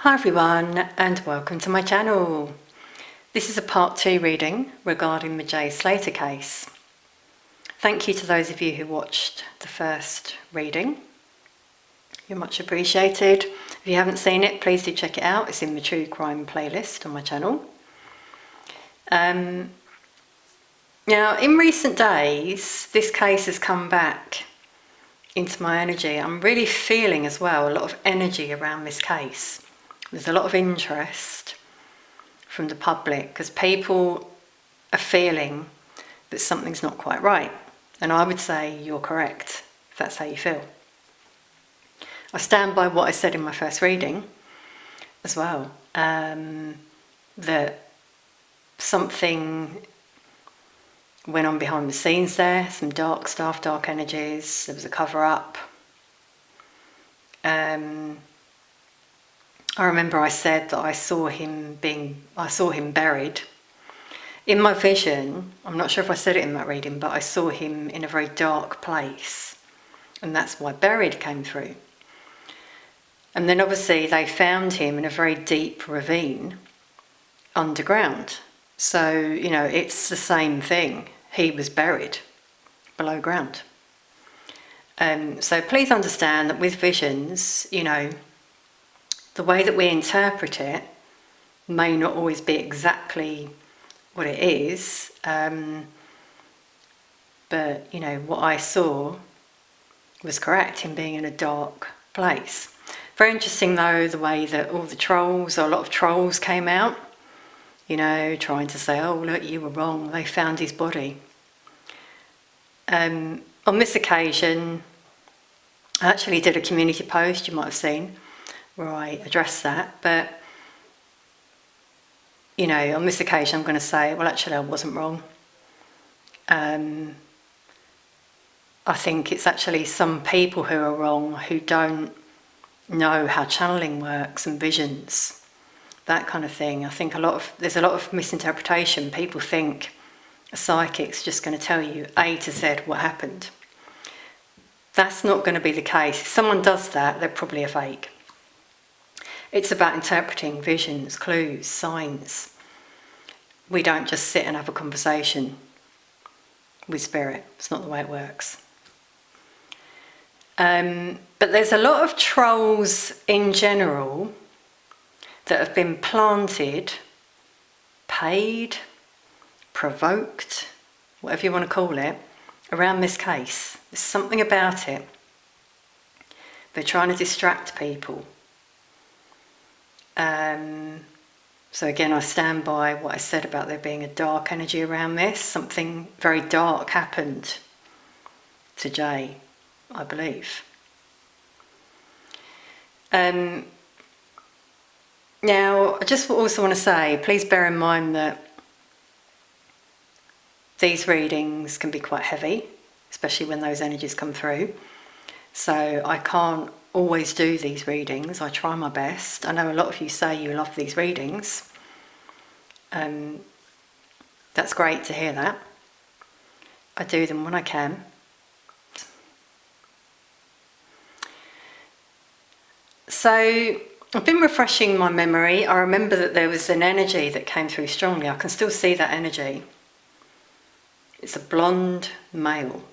Hi everyone and welcome to my channel. This is a part 2 reading regarding the Slater case. Thank you to those of you who watched the first reading. You're much appreciated. If you haven't seen it, please do check it out. It's in the True Crime playlist on my channel. Now, in recent days, this case has come back into my energy. I'm really feeling as well a lot of energy around this case. There's a lot of interest from the public because people are feeling that something's not quite right. And I would say you're correct if that's how you feel. I stand by what I said in my first reading as well, that something went on behind the scenes there, some dark stuff, dark energies, there was a cover-up. I remember I said that I saw him buried. In my vision, I'm not sure if I said it in that reading, but I saw him in a very dark place. And that's why buried came through. And then obviously they found him in a very deep ravine underground. So, you know, it's the same thing. He was buried below ground. So please understand that with visions, you know, the way that we interpret it may not always be exactly what it is, but you know, what I saw was correct, him being in a dark place. Very interesting though, the way that all the trolls, or a lot of trolls came out, you know, trying to say, oh look, you were wrong, they found his body. On this occasion, I actually did a community post, you might have seen, where I addressed that, but you know, on this occasion I'm going to say, well actually I wasn't wrong. I think it's actually some people who are wrong who don't know how channeling works and visions, that kind of thing. I think there's a lot of misinterpretation. People think a psychic's just going to tell you A to Z what happened. That's not going to be the case. If someone does that, they're probably a fake. It's about interpreting visions, clues, signs. We don't just sit and have a conversation with spirit. It's not the way it works. But there's a lot of trolls in general that have been planted, paid, provoked, whatever you want to call it, around this case. There's something about it. They're trying to distract people. So again, I stand by what I said about there being a dark energy around this. Something very dark happened to Jay, I believe. Now, I just also want to say, please bear in mind that these readings can be quite heavy, especially when those energies come through. So I can't always do these readings. I try my best. I know a lot of you say you love these readings. That's great to hear that. I do them when I can. So I've been refreshing my memory. I remember that there was an energy that came through strongly. I can still see that energy. It's a blonde male.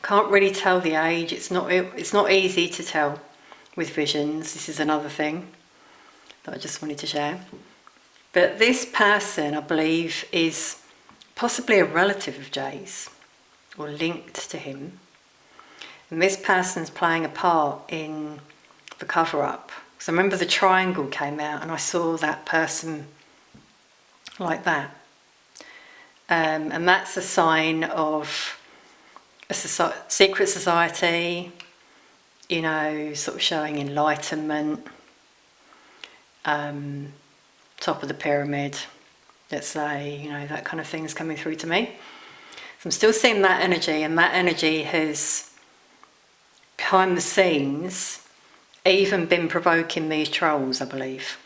Can't really tell the age. It's not easy to tell with visions. This is another thing that I just wanted to share. But this person, I believe, is possibly a relative of Jay's or linked to him. And this person's playing a part in the cover-up. So I remember the triangle came out and I saw that person like that. And that's a sign of a secret society, you know, sort of showing enlightenment, top of the pyramid, let's say, you know, that kind of thing is coming through to me. So I'm still seeing that energy, and that energy has, behind the scenes, even been provoking these trolls, I believe.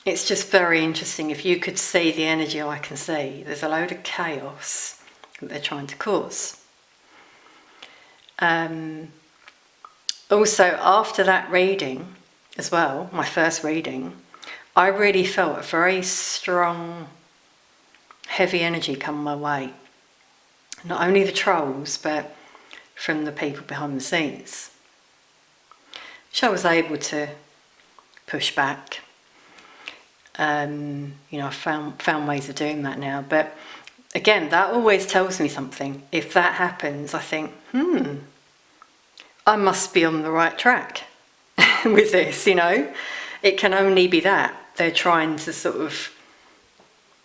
It's just very interesting. If you could see the energy I can see, there's a load of chaos that they're trying to cause. Also, after that reading as well, my first reading, I really felt a very strong, heavy energy come my way. Not only the trolls, but from the people behind the scenes, which I was able to push back. I found ways of doing that now. But again, that always tells me something. If that happens, I think, I must be on the right track with this, It can only be that. They're trying to sort of,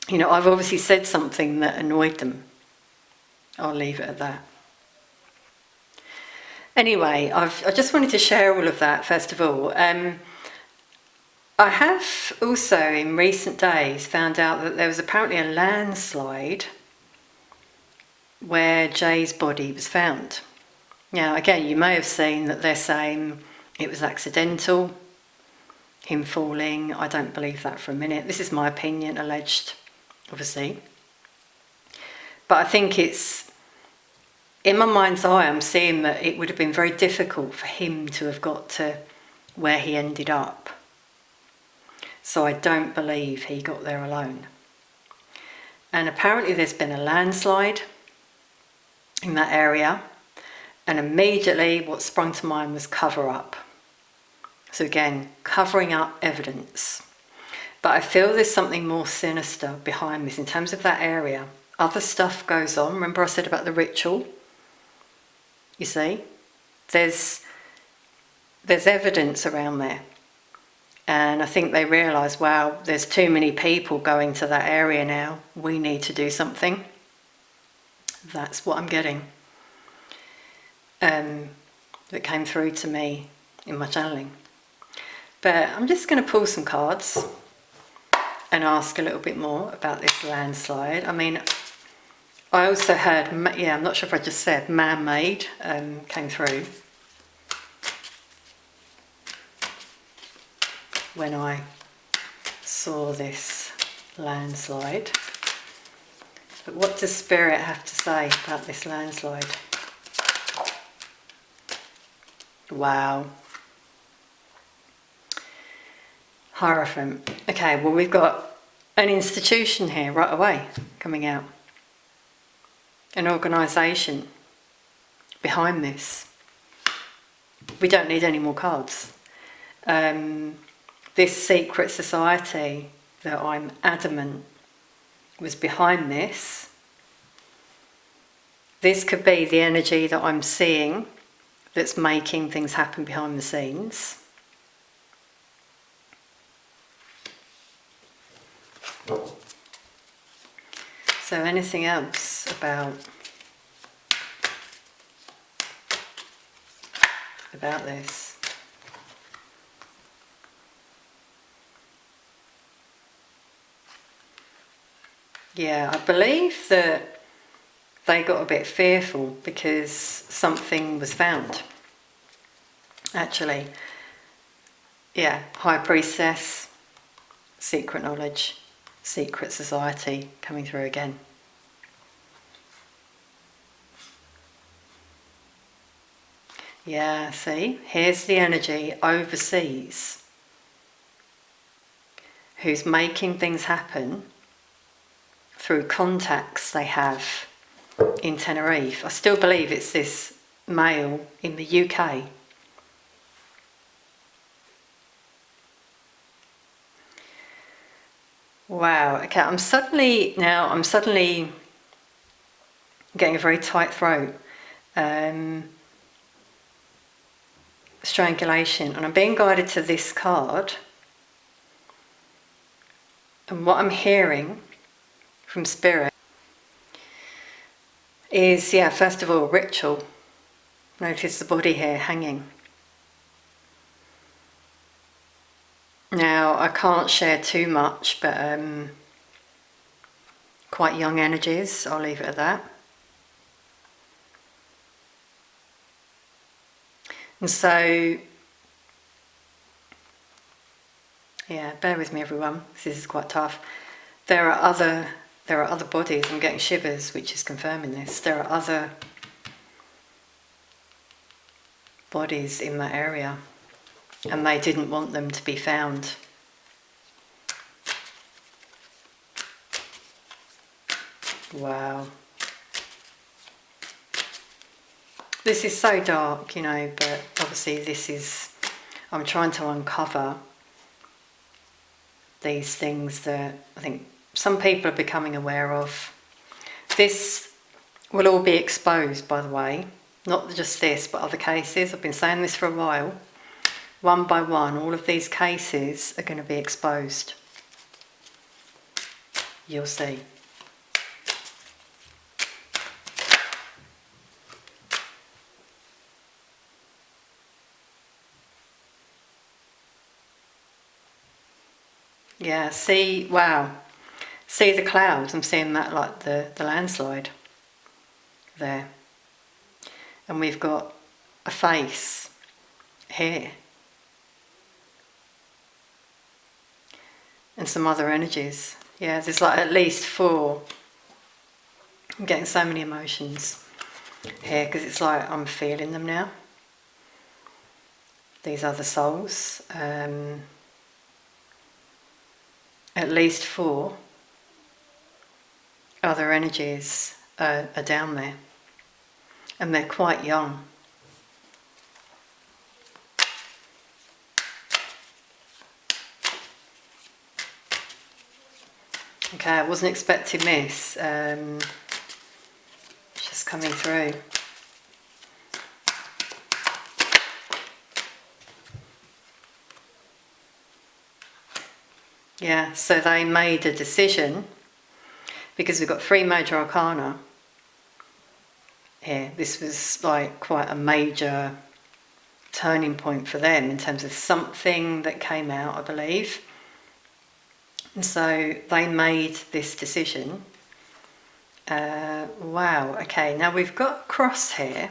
I've obviously said something that annoyed them. I'll leave it at that. Anyway, I just wanted to share all of that, first of all. I have also, in recent days, found out that there was apparently a landslide where Jay's body was found. Now, again, you may have seen that they're saying it was accidental, him falling. I don't believe that for a minute. This is my opinion, alleged, obviously. But I think it's, in my mind's eye, I'm seeing that it would have been very difficult for him to have got to where he ended up. So I don't believe he got there alone. And apparently there's been a landslide in that area. And immediately what sprung to mind was cover up. So again, covering up evidence. But I feel there's something more sinister behind this in terms of that area. Other stuff goes on. Remember I said about the ritual? You see? There's evidence around there. And I think they realise, wow, there's too many people going to that area now. We need to do something. That's what I'm getting. That came through to me in my channeling. But I'm just going to pull some cards and ask a little bit more about this landslide. I mean, I also heard, I'm not sure if I just said man-made came through when I saw this landslide. But what does Spirit have to say about this landslide? Wow. Hierophant. Okay, well, we've got an institution here right away coming out. An organisation behind this. We don't need any more cards. This secret society that I'm adamant was behind this. This could be the energy that I'm seeing that's making things happen behind the scenes. So anything else about this? Yeah, I believe that they got a bit fearful because something was found. Actually, yeah, High Priestess, secret knowledge, secret society coming through again. Yeah, see, here's the energy overseas who's making things happen through contacts they have in Tenerife. I still believe it's this male in the UK. Wow, okay, I'm suddenly getting a very tight throat. Strangulation, and I'm being guided to this card. And what I'm hearing from Spirit is, yeah, first of all, ritual. Notice the body here hanging. Now, I can't share too much, but quite young energies, I'll leave it at that. And so, yeah, bear with me everyone, this is quite tough. There are other bodies, I'm getting shivers, which is confirming this. There are other bodies in that area, and they didn't want them to be found. Wow. This is so dark, you know, but obviously I'm trying to uncover these things that I think some people are becoming aware of. This will all be exposed, by the way, not just this, but other cases. I've been saying this for a while. One by one, all of these cases are going to be exposed. You'll see. Yeah, see, wow. See the clouds, I'm seeing that like the landslide there. And we've got a face here. And some other energies. Yeah, there's like at least 4. I'm getting so many emotions here because it's like I'm feeling them now. These other souls. At least 4 other energies are down there. And they're quite young. Okay, I wasn't expecting this. Just coming through. Yeah, so they made a decision, because we've got 3 major arcana here. This was like quite a major turning point for them in terms of something that came out, I believe. And so they made this decision. Wow, okay, now we've got a cross here.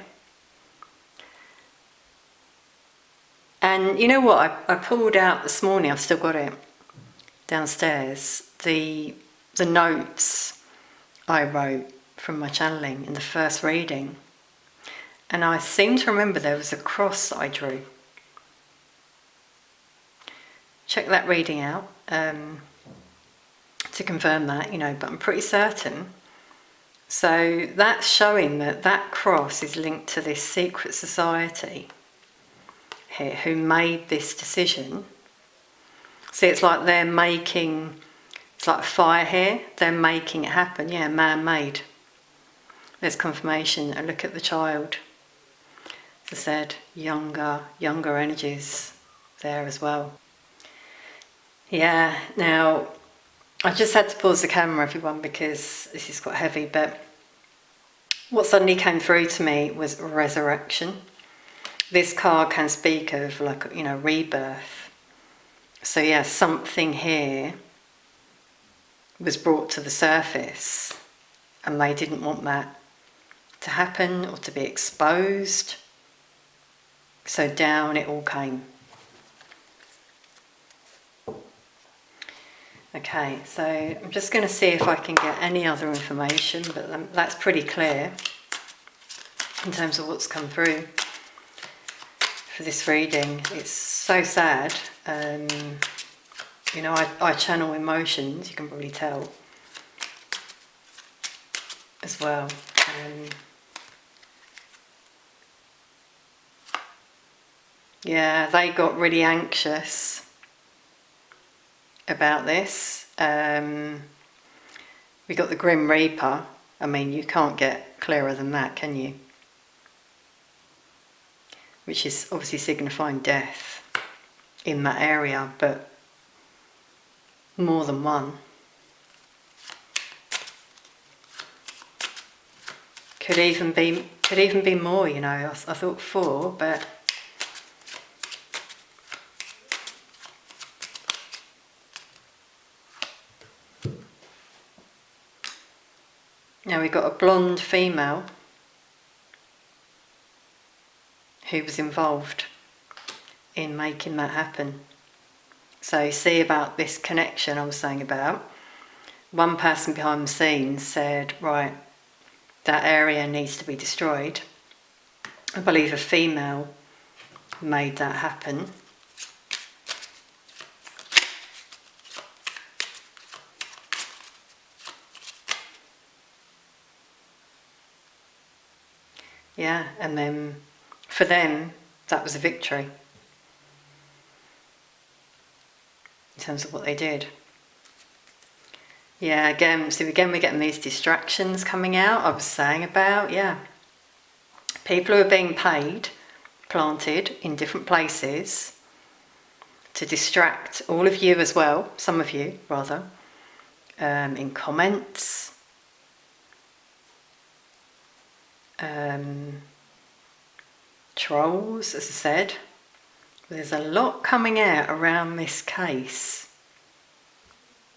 And you know what, I pulled out this morning, I've still got it downstairs, the notes I wrote from my channeling in the first reading. And I seem to remember there was a cross that I drew. Check that reading out to confirm that, you know, but I'm pretty certain. So that's showing that that cross is linked to this secret society here who made this decision. See, it's like they're making, it's like a fire here, they're making it happen. Yeah, man-made. There's confirmation. And look at the child. As I said, younger energies there as well. Yeah, now, I just had to pause the camera, everyone, because this is quite heavy, but what suddenly came through to me was resurrection. This card can speak of, like, you know, rebirth. So yeah, something here was brought to the surface and they didn't want that to happen or to be exposed. So down it all came. Okay, so I'm just going to see if I can get any other information, but that's pretty clear in terms of what's come through for this reading. It's so sad. You know, I channel emotions, you can probably tell as well. Yeah, they got really anxious about this. We got the Grim Reaper. I mean, you can't get clearer than that, can you? Which is obviously signifying death in that area, but more than one. Could even be more, you know. I thought 4, but now we've got a blonde female who was involved in making that happen. So you see about this connection I was saying about. One person behind the scenes said, right, that area needs to be destroyed. I believe a female made that happen. Yeah, and then for them, that was a victory in terms of what they did. Yeah, again we're getting these distractions coming out I was saying about, yeah. People who are being paid, planted in different places to distract all of you as well, some of you rather, in comments, trolls, as I said. There's a lot coming out around this case.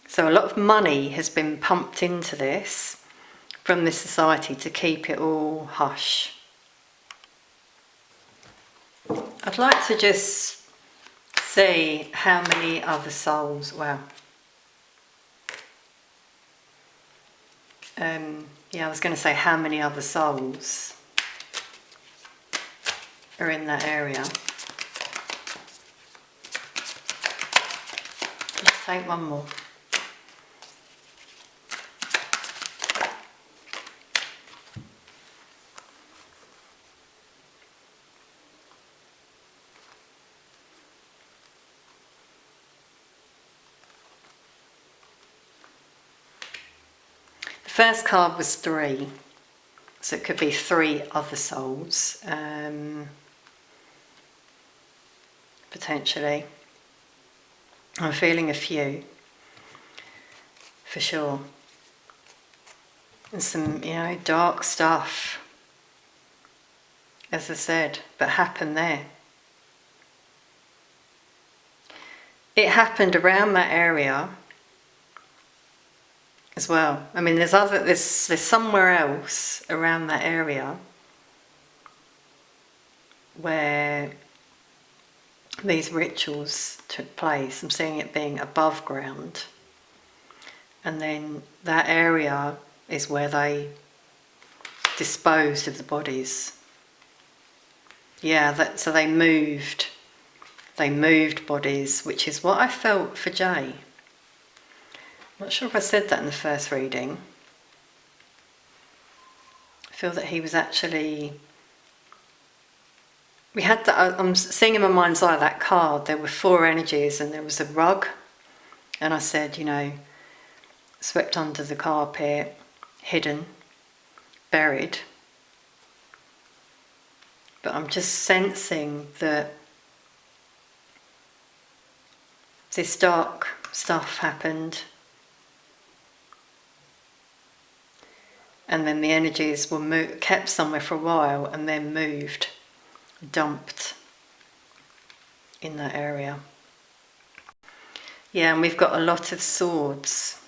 So a lot of money has been pumped into this from this society to keep it all hush. I'd like to just see how many other souls, wow. Yeah, I was going to say how many other souls are in that area. Let's take one more. First card was 3, so it could be 3 other souls, potentially. I'm feeling a few, for sure. And some, dark stuff, as I said, that happened there. It happened around that area as well. I mean, there's somewhere else around that area where these rituals took place. I'm seeing it being above ground, and then that area is where they disposed of the bodies. Yeah, so they moved bodies, which is what I felt for Jay. I'm not sure if I said that in the first reading. I feel that he was actually... We had that, I'm seeing in my mind's eye that card, there were 4 energies and there was a rug. And I said, swept under the carpet, hidden, buried. But I'm just sensing that this dark stuff happened. And then the energies were kept somewhere for a while and then moved, dumped in that area. Yeah, and we've got a lot of swords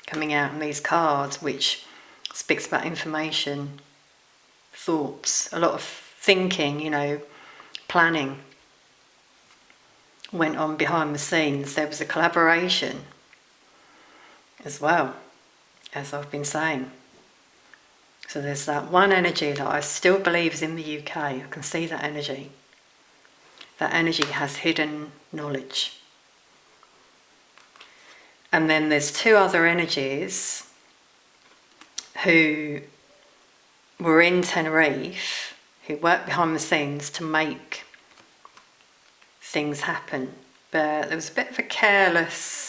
coming out in these cards, which speaks about information, thoughts, a lot of thinking, planning went on behind the scenes. There was a collaboration as well, as I've been saying. So there's that one energy that I still believe is in the UK. I can see that energy. That energy has hidden knowledge. And then there's 2 other energies who were in Tenerife, who worked behind the scenes to make things happen. But there was a bit of a careless...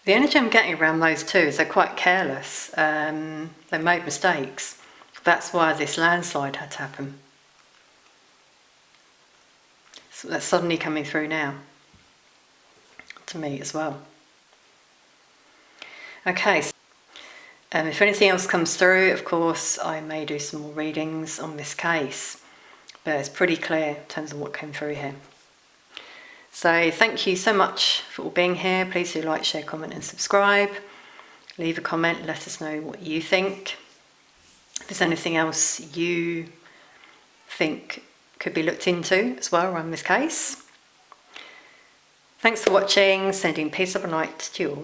The energy I'm getting around those 2 is they're quite careless. They made mistakes. That's why this landslide had to happen. So that's suddenly coming through now to me as well. Okay, so, if anything else comes through, of course, I may do some more readings on this case, but it's pretty clear in terms of what came through here. So thank you so much for all being here. Please do like, share, comment and subscribe. Leave a comment, let us know what you think. If there's anything else you think could be looked into as well around this case. Thanks for watching. Sending peace, love and light to you all.